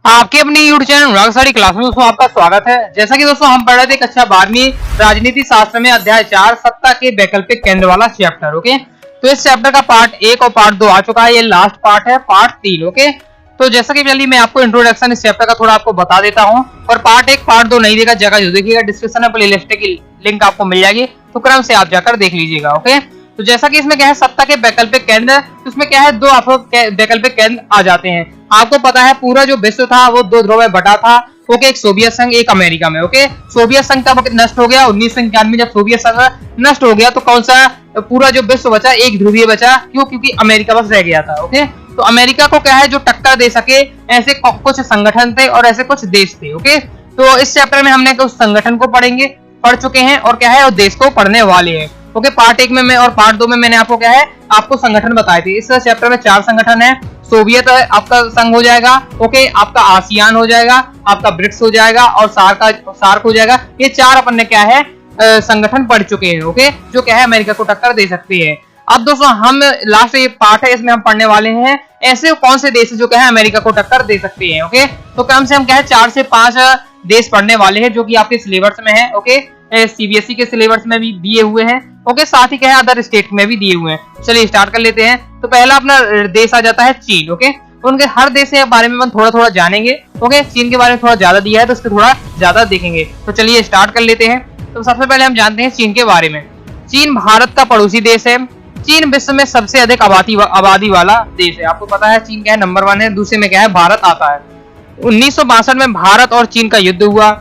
आपके अपनी YouTube channel अनुराग sari class में दोस्तों आपका स्वागत है। जैसा कि दोस्तों हम पढ़ रहे थे कक्षा 12वीं राजनीति शास्त्र में अध्याय 4 सत्ता के वैकल्पिक केंद्र वाला चैप्टर। ओके, तो इस चैप्टर का पार्ट 1 और पार्ट 2 आ चुका है, ये लास्ट पार्ट है पार्ट 3। ओके, तो जैसा कि चलिए मैं आपको इंट्रोडक्शन इस चैप्टर का थोड़ा आपको बता देता हूँ, और पार्ट 1 पार्ट 2 नहीं देखा जगह जो देखिएगा डिस्क्रिप्शन में प्लेलिस्ट की लिंक आपको मिल जाएगी, तो क्रम से आप जाकर देख लीजिएगा। ओके, तो जैसा कि इसमें क्या है सत्ता के वैकल्पिक केंद्र, तो इसमें क्या है दो आपको वैकल्पिक केंद्र आ जाते हैं। आपको पता है पूरा जो विश्व था वो दो ध्रुव में बटा था। ओके, एक सोवियत संघ एक अमेरिका में। ओके, सोवियत संघ तब नष्ट हो गया 1991 जब सोवियत संघ नष्ट हो गया, तो कौन सा पूरा जो विश्व बचा एक ध्रुवीय बचा, क्यों? क्योंकि अमेरिका बस रह गया था। ओके, तो अमेरिका को क्या है जो टक्कर दे सके ऐसे कुछ संगठन थे और ऐसे कुछ देश थे। ओके, तो इस चैप्टर में हमने कुछ संगठन को पढ़ चुके हैं और क्या है और देश को पढ़ने वाले हैं। ओके, पार्ट 1 में मैं और पार्ट 2 में मैंने आपको क्या है आपको संगठन बताए थे। इस चैप्टर में 4 संगठन है। सोवियत आपका संघ हो जाएगा, ओके, आपका आसियान हो जाएगा, आपका ब्रिक्स हो जाएगा और सार्क हो जाएगा। ये 4 अपन ने क्या है संगठन पढ़ चुके हैं। ओके, जो क्या है अमेरिका को टक्कर दे सकती है। अब दोस्तों हम लास्ट ये पार्ट है, इसमें हम पढ़ने वाले हैं ऐसे कौन से देश जो क्या है अमेरिका को टक्कर दे सकते हैं। ओके, तो कम से हम क्या है 4 से 5 देश पढ़ने वाले हैं जो कि आपके सिलेबस में है। ओके, सीबीएसई के सिलेबस में भी दिए हुए हैं। ओके, साथ ही क्या है अदर स्टेट में भी दिए हुए हैं। चलिए स्टार्ट कर लेते हैं। तो पहला अपना देश आ जाता है चीन। ओके, तो उनके हर देश के बारे में हम थोड़ा थोड़ा जानेंगे। ओके, चीन के बारे में थोड़ा ज्यादा दिया है तो उसको थोड़ा ज्यादा देखेंगे। तो चलिए स्टार्ट कर लेते हैं। तो सबसे पहले हम जानते हैं चीन के बारे में। चीन भारत का पड़ोसी देश है। चीन विश्व में सबसे अधिक आबादी वाला देश है। आपको पता है चीन क्या है नंबर 1 है, दूसरे में क्या है भारत आता है। 1962 में भारत और चीन का युद्ध हुआ,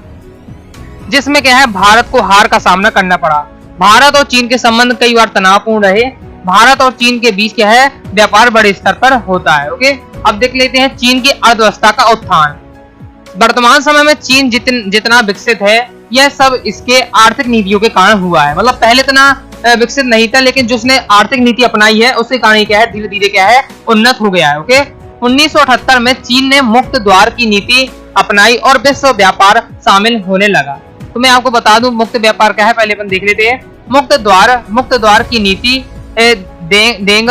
जिसमें क्या है भारत को हार का सामना करना पड़ा। भारत और चीन के संबंध कई बार तनावपूर्ण रहे। भारत और चीन के बीच क्या है व्यापार बड़े स्तर पर होता है। ओके, अब देख लेते हैं चीन की अर्थव्यवस्था का उत्थान। वर्तमान समय में चीन जितना विकसित है यह सब इसके आर्थिक नीतियों के कारण हुआ है। मतलब पहले इतना विकसित नहीं था, लेकिन जो उसने आर्थिक नीति अपनाई है उसके कारण क्या है धीरे धीरे क्या है उन्नत हो गया है। ओके, 1978 में चीन ने मुक्त द्वार की नीति अपनाई और विश्व व्यापार शामिल होने लगा। तो मैं आपको बता दूं मुक्त व्यापार क्या है, पहले अपन देख लेते हैं। मुक्त द्वार की नीति देंग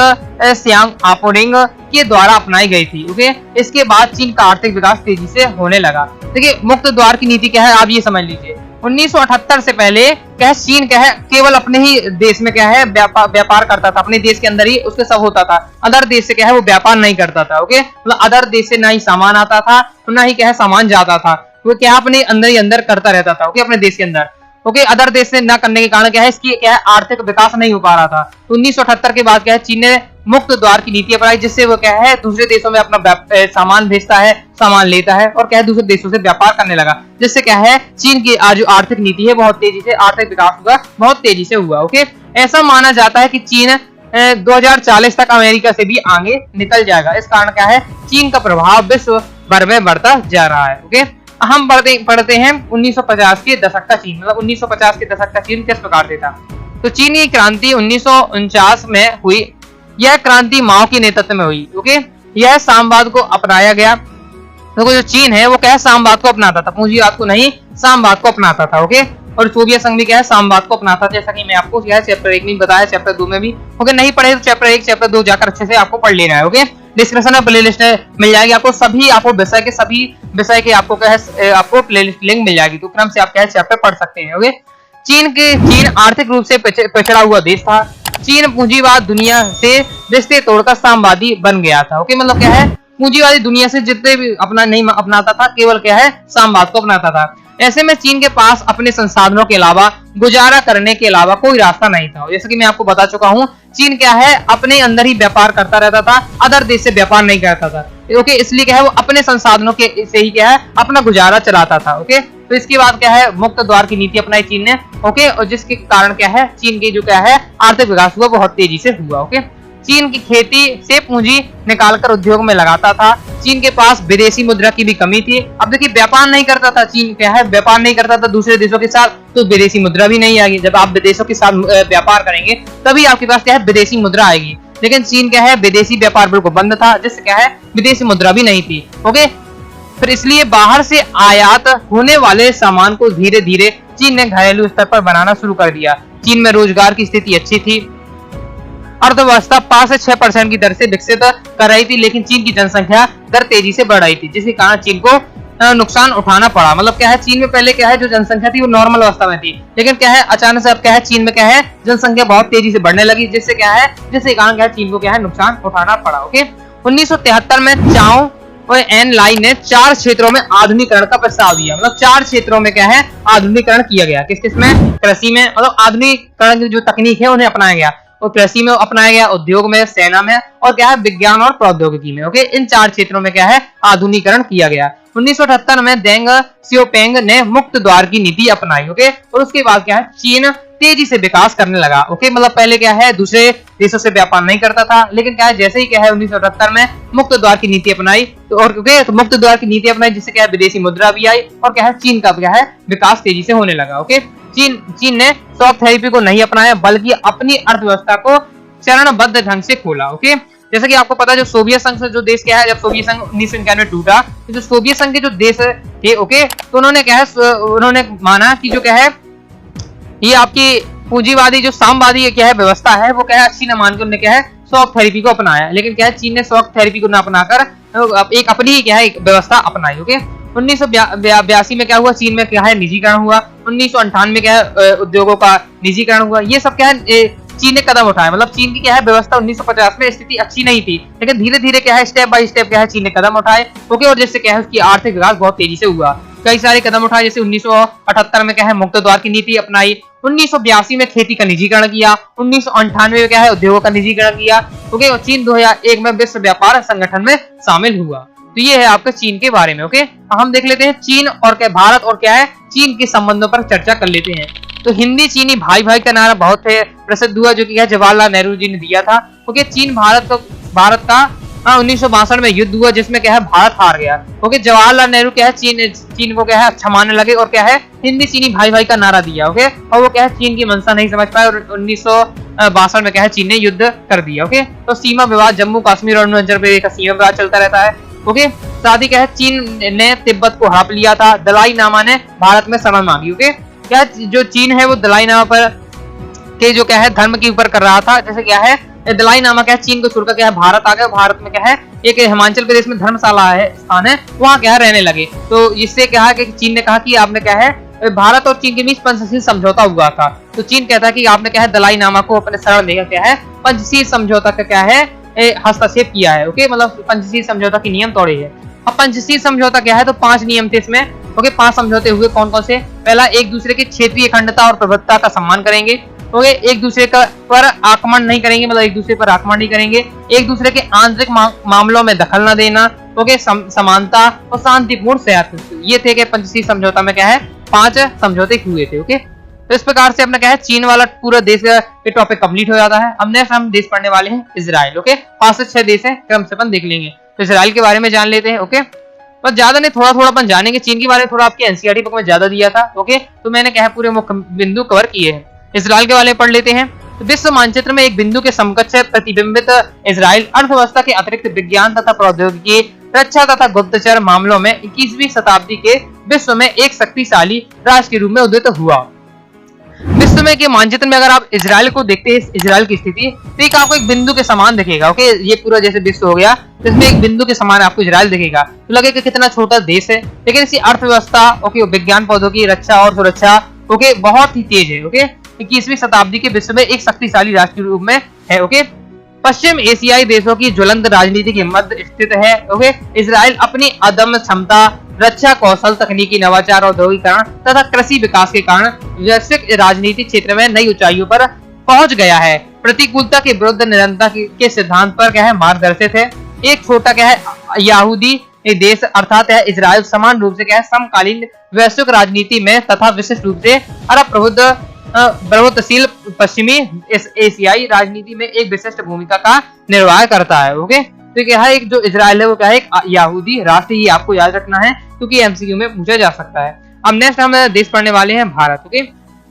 सियांगआपोंग के द्वारा अपनाई गई थी। ओके, इसके बाद चीन का आर्थिक विकास तेजी से होने लगा। देखिए मुक्त द्वार की नीति क्या है आप ये समझ लीजिए। 1978 से पहले क्या है चीन क्या है केवल अपने ही देश में क्या है व्यापार करता था, अपने देश के अंदर ही उसके सब होता था। अदर देश से क्या है वो व्यापार नहीं करता था। ओके, मतलब अदर देश से ना ही सामान आता था ना ही क्या है सामान जाता था, वो क्या अपने अंदर ही अंदर करता रहता था। ओके, अपने देश के अंदर। ओके, अदर देश से ना करने के कारण क्या है इसकी क्या है आर्थिक विकास नहीं हो पा रहा था। तो 1978 के बाद क्या है चीन ने मुक्त द्वार की नीति अपनाई, जिससे वो क्या है दूसरे देशों में अपना सामान भेजता है, सामान लेता है और क्या है दूसरे देशों से व्यापार करने लगा, जिससे क्या है चीन की आज जो आर्थिक नीति है बहुत तेजी से आर्थिक विकास हुआ, बहुत तेजी से हुआ। ओके, ऐसा माना जाता है कि चीन 2040 तक अमेरिका से भी आगे निकल जाएगा। इस कारण क्या है चीन का प्रभाव विश्व भर में बढ़ता जा रहा है। ओके, हम पढ़ते हैं 1950 के दशक का चीन। मतलब 1950 के दशक का चीन किस प्रकार से था। तो चीन की क्रांति 1949 में हुई। यह क्रांति माओ के नेतृत्व में हुई। ओके, यह साम्यवाद को अपनाया गया। तो जो चीन है वो क्या है साम्यवाद को अपनाता था, पूंजीवाद को नहीं साम्यवाद को अपनाता था। ओके, और सोवियत संघ भी क्या है साम्यवाद को अपनाता था, जैसा कि मैं आपको क्या है चैप्टर 1 में बताया, चैप्टर 2 में भी। ओके, नहीं पढ़े तो चैप्टर 1 चैप्टर 2 जाकर अच्छे से आपको पढ़ लेना है। ओके, डिस्क्रिप्शन में प्लेलिस्ट मिल जाएगी आपको, सभी विषय के आपको क्या है आपको प्लेलिस्ट लिंक मिल जाएगी, तो क्रम से आप क्या है चैप्टर पढ़ सकते हैं। ओके, चीन आर्थिक रूप से पिछड़ा हुआ देश था। चीन पूंजीवाद दुनिया से रिश्ते तोड़कर साम्यवादी बन गया था। ओके, मतलब क्या है पूंजीवादी दुनिया से जितने भी अपना नहीं अपनाता था, केवल क्या है साम्यवाद को अपनाता था। ऐसे में चीन के पास अपने संसाधनों के अलावा गुजारा करने के अलावा कोई रास्ता नहीं था। जैसे कि मैं आपको बता चुका हूँ चीन क्या है अपने अंदर ही व्यापार करता रहता था, अदर देश से व्यापार नहीं करता था। ओके, इसलिए क्या है वो अपने संसाधनों के से ही क्या है अपना गुजारा चलाता था। ओके, तो इसके बाद क्या है मुक्त द्वार की नीति अपनाई चीन ने। ओके, और जिसके कारण क्या है चीन की जो क्या है आर्थिक विकास हुआ बहुत तेजी से हुआ। ओके, चीन की खेती से पूंजी निकालकर उद्योग में लगाता था। चीन के पास विदेशी मुद्रा की भी कमी थी। अब देखिए व्यापार नहीं करता था चीन क्या है व्यापार नहीं करता था दूसरे देशों के साथ, तो विदेशी मुद्रा भी नहीं आएगी। जब आप विदेशों के साथ व्यापार करेंगे तभी आपके पास क्या है विदेशी मुद्रा आएगी। लेकिन चीन क्या है विदेशी व्यापार बिल्कुल बंद था, जिससे क्या है विदेशी मुद्रा भी नहीं थी। ओके, फिर इसलिए बाहर से आयात होने वाले सामान को धीरे धीरे चीन ने घरेलू स्तर पर बनाना शुरू कर दिया। चीन में रोजगार की स्थिति अच्छी थी। अर्थव्यवस्था 5 से 6% की दर से विकसित कर रही थी, लेकिन चीन की जनसंख्या दर तेजी से बढ़ रही थी, जिसके कारण चीन को नुकसान उठाना पड़ा। मतलब क्या है, चीन में पहले क्या है, जो जनसंख्या थी वो नॉर्मल अवस्था में थी, लेकिन क्या है अचानक से अब क्या है, चीन में क्या है, जनसंख्या बहुत तेजी से बढ़ने लगी, जिससे क्या है, जिसके कारण क्या है, चीन को क्या है, नुकसान उठाना पड़ा। ओके, 1973 में चाओ और एन लाई ने 4 क्षेत्रों में आधुनिकीकरण का प्रस्ताव दिया। मतलब 4 क्षेत्रों में क्या है, आधुनिकीकरण किया गया। किस किस में? कृषि में, मतलब आधुनिकीकरण की जो तकनीक है उन्हें अपनाया गया, और कृषि में अपनाया गया, उद्योग में, सेना में, और क्या है, विज्ञान और प्रौद्योगिकी में। ओके, इन 4 क्षेत्रों में क्या है, आधुनिकीकरण किया गया। 1978 में देंग सियोपेंग ने मुक्त द्वार की नीति अपनाई। ओके, और उसके बाद क्या है, चीन तेजी से विकास करने लगा। ओके, मतलब पहले क्या है, दूसरे देशों से व्यापार नहीं करता था, लेकिन क्या है, जैसे ही क्या है 1978 में मुक्त द्वार की नीति अपनाई, तो और क्योंकि तो मुक्त द्वार की नीति अपनाई, जिससे क्या है, विदेशी मुद्रा भी आई, और क्या है, चीन का क्या है, विकास तेजी से होने लगा। ओके, चीन ने शॉक थेरेपी को नहीं अपनाया, बल्कि अपनी अर्थव्यवस्था को चरणबद्ध ढंग से खोला। ओके, जैसे कि आपको पता है, जो सोवियत संघ से जो देश क्या है, जब सोवियत संघ 1991 में टूटा, तो जो सोवियत संघ के जो देश थे, ओके, तो उन्होंने क्या है, उन्होंने माना कि जो क्या है, ये आपकी पूंजीवादी जो साम्यवादी क्या है व्यवस्था है, वो क्या है, अच्छी न मान के उन्होंने क्या है, शॉक थेरेपी को अपनाया। लेकिन क्या है, चीन ने शॉक थेरेपी को न अपनाकर एक अपनी ही क्या है, व्यवस्था अपनाई। ओके, 1982 में क्या हुआ, चीन में क्या है, निजीकरण हुआ। 1998 में क्या है, उद्योगों का निजीकरण हुआ। ये सब क्या है, चीन ने कदम उठाया। मतलब चीन की क्या है, व्यवस्था 1950 में स्थिति अच्छी नहीं थी, लेकिन धीरे धीरे क्या है, स्टेप बाय स्टेप क्या है, चीन ने कदम उठाए। ओके, और जिससे क्या है, उसकी आर्थिक विकास बहुत तेजी से हुआ। कई सारे कदम उठाए, जैसे 1978 में क्या है, मुक्त द्वार की नीति अपनाई। 1982 में खेती का निजीकरण किया। 1998 में क्या है, उद्योगों का निजीकरण किया। ओके, और चीन 2001 में विश्व व्यापार संगठन में शामिल हुआ। तो ये है आपके चीन के बारे में। ओके, हम देख लेते हैं चीन और क्या, भारत और क्या है, चीन के संबंधों पर चर्चा कर लेते हैं। तो हिंदी चीनी भाई भाई का नारा बहुत प्रसिद्ध हुआ, जो कि जवाहरलाल नेहरू जी ने दिया था। ओके, चीन भारत का 1962 में युद्ध हुआ, जिसमें क्या है, भारत हार गया। ओके, जवाहरलाल नेहरू क्या है, चीन को क्या है, अच्छा मानने लगे, और क्या है, हिंदी चीनी भाई भाई का नारा दिया। ओके, और वो क्या है, चीन की मंशा नहीं समझ पाए, और 1962 में क्या है, चीन ने युद्ध कर दिया। ओके, तो सीमा विवाद, जम्मू कश्मीर और अरुणाचल प्रदेश का सीमा विवाद चलता रहता है। ओके, शादी क्या है, चीन ने तिब्बत को हड़प लिया था। दलाई लामा ने भारत में शरण मांगी। ओके, क्या जो चीन है, वो दलाई लामा पर के जो क्या है, धर्म के ऊपर कर रहा था। जैसे क्या है, दलाई लामा क्या है, चीन को छोड़कर क्या है, भारत आ गए। भारत में क्या है, एक हिमाचल प्रदेश में धर्मशाला है, स्थान है, वहाँ क्या है, रहने लगे। तो इससे क्या है कि चीन ने कहा कि आपने क्या है, भारत और चीन के बीच पंचशील समझौता हुआ था। तो चीन कहता है कि आपने क्या है, दलाई लामा को अपने शरण देकर क्या है, पंचशील समझौता का क्या है, हस्तक्षेप किया है। ओके, मतलब पंचशील समझौता के नियम तोड़े हैं। अब पंचशील समझौता क्या है, तो 5 नियम थे इसमें। ओके, 5 समझौते हुए। कौन कौन से? पहला, एक दूसरे की क्षेत्रीय अखंडता और प्रभुत्वता का सम्मान करेंगे। ओके, एक दूसरे का पर आक्रमण नहीं करेंगे, मतलब एक दूसरे पर आक्रमण नहीं करेंगे। एक दूसरे के आंतरिक मामलों में दखल न देना। ओके, समानता और शांतिपूर्ण सहयोग, ये थे कि पंचशील समझौता में क्या है, 5 समझौते हुए थे। ओके, तो इस प्रकार से अपना क्या है, चीन वाला पूरा देश का टॉपिक कंप्लीट हो जाता है। अब नेक्स्ट हम देश पढ़ने वाले हैं इजराइल। ओके, 5 से 6 देश है, क्रम से अपन देख लेंगे। तो इजराइल के बारे में जान लेते हैं। ओके, बस ज्यादा नहीं, थोड़ा थोड़ा अपन जानेंगे। चीन के बारे में थोड़ा आपके एनसीईआरटी बुक में ज्यादा दिया था। ओके, तो मैंने क्या है, पूरे मुख्य बिंदु कवर किए हैं। इजराइल के बारे में पढ़ लेते हैं। तो विश्व मानचित्र में एक बिंदु के समकक्ष प्रतिबिंबित इजराइल अर्थव्यवस्था के अतिरिक्त विज्ञान तथा प्रौद्योगिकी, रक्षा तथा गुप्तचर मामलों में 21वीं शताब्दी के विश्व में एक शक्तिशाली राष्ट्र के रूप में उदित हुआ। विश्व में के मानचित्र में अगर आप इजराइल को देखते हैं, इजराइल की स्थिति, तो एक आपको एक बिंदु के समान दिखेगा। ओके, ये पूरा जैसे विश्व हो गया, तो इसमें एक बिंदु के समान आपको इजराइल दिखेगा। तो लगेगा कितना छोटा देश है, लेकिन इसकी अर्थव्यवस्था, ओके, विज्ञान प्रौद्योगिकी, रक्षा और सुरक्षा, ओके, बहुत ही तेज है। ओके, 21वीं शताब्दी के विश्व में एक शक्तिशाली राष्ट्र के रूप में है। ओके, पश्चिम एशियाई देशों की ज्वलंत राजनीति के मध्य स्थित है। ओके, इजराइल अपनी अदम्य क्षमता, रक्षा कौशल, तकनीकी नवाचार, औद्योगिकरण तथा कृषि विकास के कारण वैश्विक राजनीतिक क्षेत्र में नई ऊंचाइयों पर पहुंच गया है। प्रतिकूलता के विरुद्ध निरंतरता के सिद्धांत पर क्या है, मार्गदर्शित है। एक छोटा क्या है, यहूदी देश अर्थात है इजराइल समान रूप से क्या है, समकालीन वैश्विक राजनीति में तथा विशिष्ट रूप से अरब प्रभुत्वशील पश्चिमी एशियाई राजनीति में एक विशिष्ट भूमिका का निर्वाह करता है। ओके, तो क्या है, एक जो इजराइल है वो क्या है, एक यहूदी राष्ट्र, ही आपको याद रखना है क्योंकि एमसीक्यू में पूछा जा सकता है। अब नेक्स्ट हम देश पढ़ने वाले हैं भारत। ओके,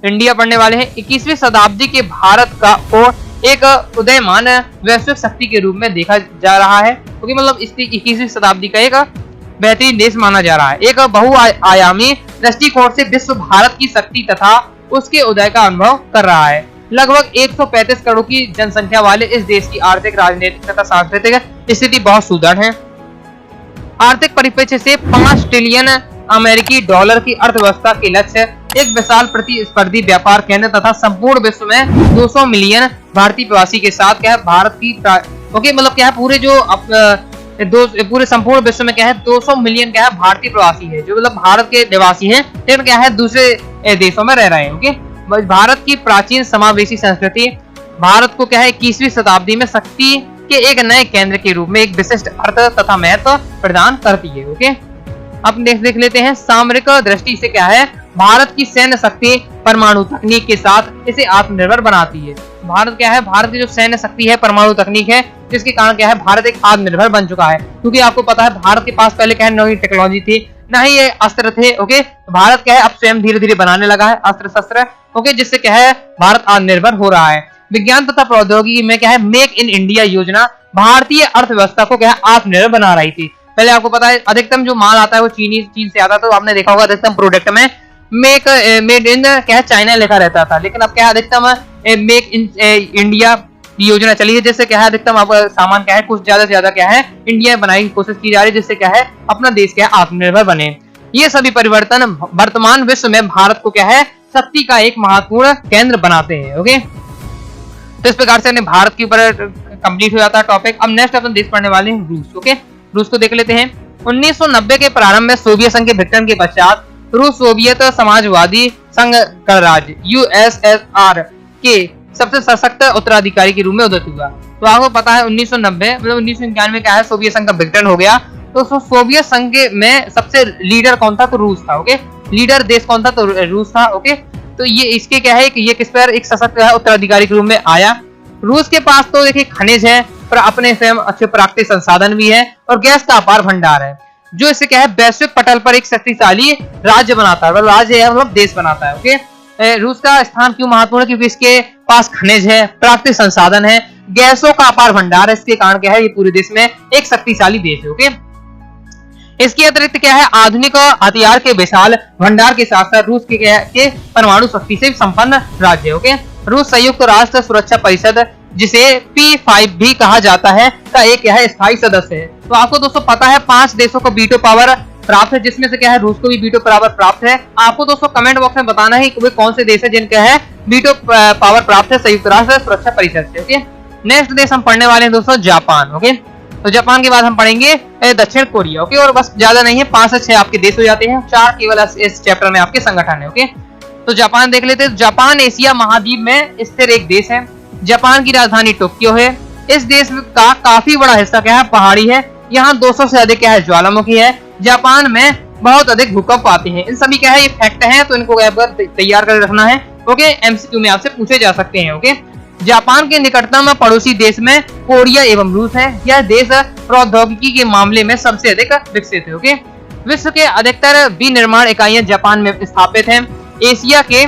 इंडिया पढ़ने वाले हैं। 21वीं शताब्दी के भारत का को एक उदयमान वैश्विक शक्ति के रूप में देखा जा रहा है। क्योंकि मतलब इस 21वीं शताब्दी का एक बेहतरीन देश माना जा रहा है। एक बहुआयामी दृष्टिकोण से विश्व भारत की शक्ति तथा उसके उदय का अनुभव कर रहा है। लगभग 135 करोड़ की जनसंख्या वाले इस देश की आर्थिक, राजनीतिक तथा सांस्कृतिक स्थिति बहुत सुदृढ़ है। आर्थिक परिप्रेक्ष्य से 5 ट्रिलियन अमेरिकी डॉलर की अर्थव्यवस्था के लक्ष्य, एक विशाल प्रतिस्पर्धी व्यापार केंद्र तथा संपूर्ण विश्व में 200 मिलियन भारतीय प्रवासी के साथ क्या है भारत की मतलब क्या है पूरे जो पूरे संपूर्ण विश्व में क्या है 200 मिलियन क्या है भारतीय प्रवासी है, जो मतलब भारत के निवासी हैं, लेकिन क्या है दूसरे देशों में रह रहे हैं। ओके, भारत की प्राचीन समावेशी संस्कृति भारत को क्या है 21वीं शताब्दी में शक्ति के एक नए केंद्र के रूप में एक विशिष्ट अर्थ तथा महत्व प्रदान करती है। ओके, अब देख लेते हैं सामरिक दृष्टि से क्या है भारत की सैन्य शक्ति परमाणु तकनीक के साथ इसे आत्मनिर्भर बनाती है। भारत क्या है, भारत की जो सैन्य शक्ति है परमाणु तकनीक है, जिसके कारण क्या है भारत एक आत्मनिर्भर बन चुका है, क्योंकि आपको पता है भारत के पास पहले क्या है नई टेक्नोलॉजी थी, ना ही ये अस्त्र थे। ओके, भारत क्या है अब स्वयं धीरे धीरे बनाने लगा है अस्त्र शस्त्र। ओके, जिससे क्या है भारत आत्मनिर्भर हो रहा है। विज्ञान तथा प्रौद्योगिकी में क्या है मेक इन इंडिया योजना भारतीय अर्थव्यवस्था को क्या है आत्मनिर्भर बना रही थी। पहले आपको पता है अधिकतम जो माल आता है वो चीन से आता है, तो आपने देखा होगा अधिकतम प्रोडक्ट में मेड इन क्या है चाइना लिखा रहता था, लेकिन अब क्या है अधिकतम मेक इन इंडिया योजना चली है, जिससे क्या है अधिकतम अब सामान क्या है कुछ ज्यादा से ज्यादा क्या है इंडिया में बनाने की कोशिश की जा रही है, जिससे क्या है अपना देश क्या है आत्मनिर्भर बने। ये सभी परिवर्तन वर्तमान विश्व में भारत को क्या है शक्ति का एक महत्वपूर्ण केंद्र बनाते हैं। ओके, तो इस प्रकार से भारत के ऊपर कंप्लीट हो जाता है टॉपिक। अब नेक्स्ट अपन देश पढ़ने वाले हैं रूस। ओके, रूस को देख लेते हैं। 1990 के प्रारंभ में सोवियत संघ के विघटन के पश्चात रूस सोवियत समाजवादी संघ गणराज्य यूएसएसआर के सबसे सशक्त उत्तराधिकारी के रूप में उदित हुआ। तो आपको पता है 1990 मतलब 1991 में क्या है सोवियत संघ का विघटन हो गया, तो सोवियत संघ में सबसे लीडर कौन था, तो रूस था। ओके, लीडर देश कौन था, तो रूस था। ओके, तो ये इसके क्या है कि ये किस पर एक सशक्त उत्तराधिकारी के रूप में आया। रूस के पास तो देखिए खनिज है, पर अपने स्वयं अच्छे प्राकृतिक संसाधन भी है और गैस का अपार भंडार है, जो इससे क्या है वैश्विक पटल पर एक शक्तिशाली राज्य बनाता है, राज्य है मतलब देश बनाता है। ओके, रूस का स्थान क्यों महत्वपूर्ण है, क्योंकि इसके पास खनिज है, प्राकृतिक संसाधन है, गैसों का अपार भंडार है, इसके कारण क्या है ये पूरे देश में एक शक्तिशाली देश है। ओके, इसके अतिरिक्त क्या है आधुनिक हथियार के विशाल भंडार के साथ साथ रूस के परमाणु शक्ति से संपन्न राज्य है। ओके, रूस संयुक्त राष्ट्र सुरक्षा परिषद जिसे P5 भी कहा जाता है का एक क्या है स्थायी सदस्य है। तो आपको दोस्तों पता है 5 देशों को वीटो पावर प्राप्त है, जिसमें से क्या है रूस को भी वीटो पावर प्राप्त है। आपको दोस्तों कमेंट बॉक्स में बताना है कि वे कौन से देश है जिनका है वीटो पावर प्राप्त है संयुक्त राष्ट्र सुरक्षा परिषद से। ओके, नेक्स्ट देश हम पढ़ने वाले हैं दोस्तों जापान। ओके, तो जापान के बाद हम पढ़ेंगे दक्षिण कोरिया। ओके, और बस ज्यादा नहीं है 5 से 6 आपके देश हो जाते हैं, 4 केवल इस चैप्टर में आपके संगठन है। ओके, तो जापान देख लेते हैं। जापान एशिया महाद्वीप में स्थिर एक देश है। जापान की राजधानी टोक्यो है। इस देश का काफी बड़ा हिस्सा क्या है पहाड़ी है। यहाँ 200 से अधिक क्या है ज्वालामुखी है। जापान में बहुत अधिक भूकंप आते हैं। इन सभी क्या है ये फैक्ट हैं, तो इनको तैयार कर रखना है। ओके, एमसीक्यू में आपसे पूछे जा सकते हैं। ओके, जापान के निकटतम पड़ोसी देश में कोरिया एवं रूस है। यह देश प्रौद्योगिकी के मामले में सबसे अधिक विकसित है। ओके, विश्व के अधिकतर विनिर्माण इकाइयां जापान में स्थापित हैं। एशिया के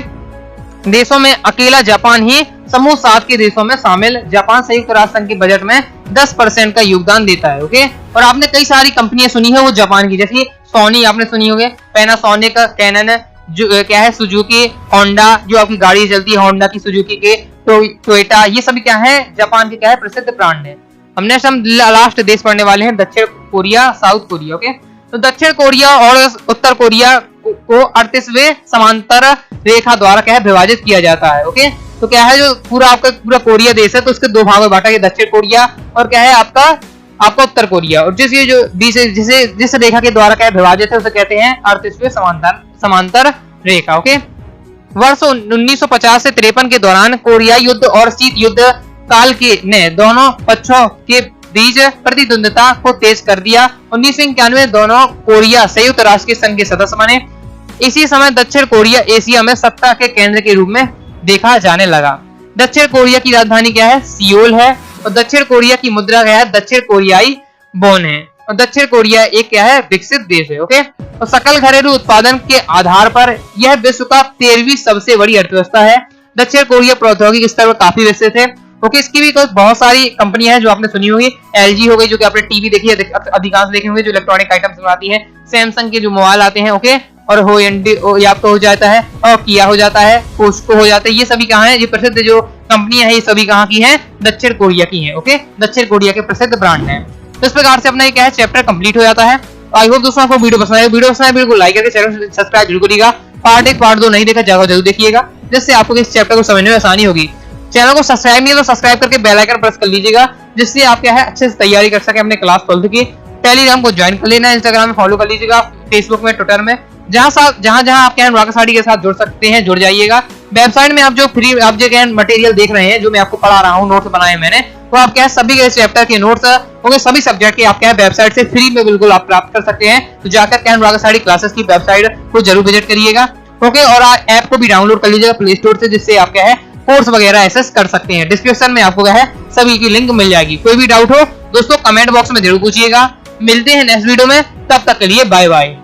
देशों में अकेला जापान ही समूह 7 के देशों में शामिल। जापान संयुक्त राष्ट्र संघ के बजट में 10% का योगदान देता है। ओके, और आपने कई सारी कंपनियां सुनी है वो जापान की, जैसे सोनी आपने सुनी होगी, पैनासोनिक, कैनन, जो क्या है सुजुकी, होंडा जो आपकी गाड़ी चलती है होंडा की, सुजुकी के, टोयोटा, ये सभी क्या है जापान के क्या है प्रसिद्ध ब्रांड है। हमने हम लास्ट देश पढ़ने वाले हैं दक्षिण कोरिया, साउथ कोरिया। ओके, तो दक्षिण कोरिया और उत्तर कोरिया को 38वें समांतर रेखा द्वारा क्या है विभाजित किया जाता है। ओके, तो क्या है जो पूरा आपका पूरा कोरिया देश है, तो उसके 2 भागों में बांटा गया, दक्षिण कोरिया और क्या है आपका उत्तर कोरिया। और जिस ये जो बीच जिस रेखा के द्वारा क्या है विभाजित है उसे कहते हैं 38वें समांतर रेखा। ओके, वर्ष 1950 से 53 के दौरान कोरिया युद्ध और शीत युद्ध काल के ने दोनों पक्षों के बीच प्रतिद्वंद्विता को तेज कर दिया। 1991 दोनों कोरिया संयुक्त राष्ट्र के संघ के सदस्य बने। इसी समय दक्षिण कोरिया एशिया में सत्ता के केंद्र के रूप में देखा जाने लगा। दक्षिण कोरिया की राजधानी क्या है, सियोल है। और दक्षिण कोरिया की मुद्रा क्या है, दक्षिण कोरियाई वॉन है। और दक्षिण कोरिया एक क्या है विकसित देश है। ओके, और सकल घरेलू उत्पादन के आधार पर यह विश्व का 13वीं सबसे बड़ी अर्थव्यवस्था है। दक्षिण कोरिया प्रौद्योगिकी स्तर पर काफी विकसित है। ओके, इसकी भी तो बहुत सारी कंपनियां हैं जो आपने सुनी होगी। LG हो गई जो कि आपने टीवी देखी है, अधिकांश देखे होंगे जो इलेक्ट्रॉनिक आइटम्स बनाती है। सैमसंग के जो मोबाइल आते हैं। ओके, और हो आपका हो जाता है, और किया हो जाता है, पोस्को हो जाता है। ये सभी कहाँ है, ये प्रसिद्ध जो कंपनियां है ये सभी कहाँ की हैं, दक्षिण कोरिया की हैं। ओके, दक्षिण कोरिया के प्रसिद्ध ब्रांड हैं। तो इस प्रकार से अपना ये क्या है चैप्टर कंप्लीट हो जाता है। आई होप दोस्तों आपको वीडियो पसंद आए, वीडियो पसंद आए वीडियो को लाइक करके चैनल सब्सक्राइब जरूर करिएगा। पार्ट 1 पार्ट 2 नहीं देखा जाएगा जरूर देखिएगा, जिससे आपको इस चैप्टर को समझने में आसानी होगी। चैनल को सब्सक्राइब नहीं है तो सब्सक्राइब करके बेल आइकन प्रेस कर लीजिएगा, जिससे आप क्या है अच्छे से तैयारी कर सके अपने क्लास 12 की। टेलीग्राम को ज्वाइन कर लेना, इंस्टाग्राम में फॉलो कर लीजिएगा, फेसबुक में, ट्विटर में, जहां आप क्या राकेश साड़ी के साथ जुड़ सकते हैं जुड़ जाइएगा। वेबसाइट में आप जो फ्री आप जो क्या मटेरियल देख रहे हैं, जो मैं आपको पढ़ा रहा हूँ, नोट्स बनाए मैंने, तो आप क्या है सभी के चैप्टर के नोट्स होंगे, सभी सब्जेक्ट के आप क्या है वेबसाइट से फ्री में बिल्कुल आप प्राप्त कर सकते हैं। तो जाकर क्या राकेश साड़ी क्लासेस की वेबसाइट को जरूर विजिट करिएगा। ओके, और ऐप को भी डाउनलोड कर लीजिएगा प्ले स्टोर से, जिससे आप क्या है कोर्स वगैरह एक्सेस कर सकते हैं। डिस्क्रिप्शन में आपको क्या है सभी की लिंक मिल जाएगी। कोई भी डाउट हो दोस्तों कमेंट बॉक्स में जरूर पूछिएगा। मिलते हैं नेक्स्ट वीडियो में, तब तक के लिए बाय बाय।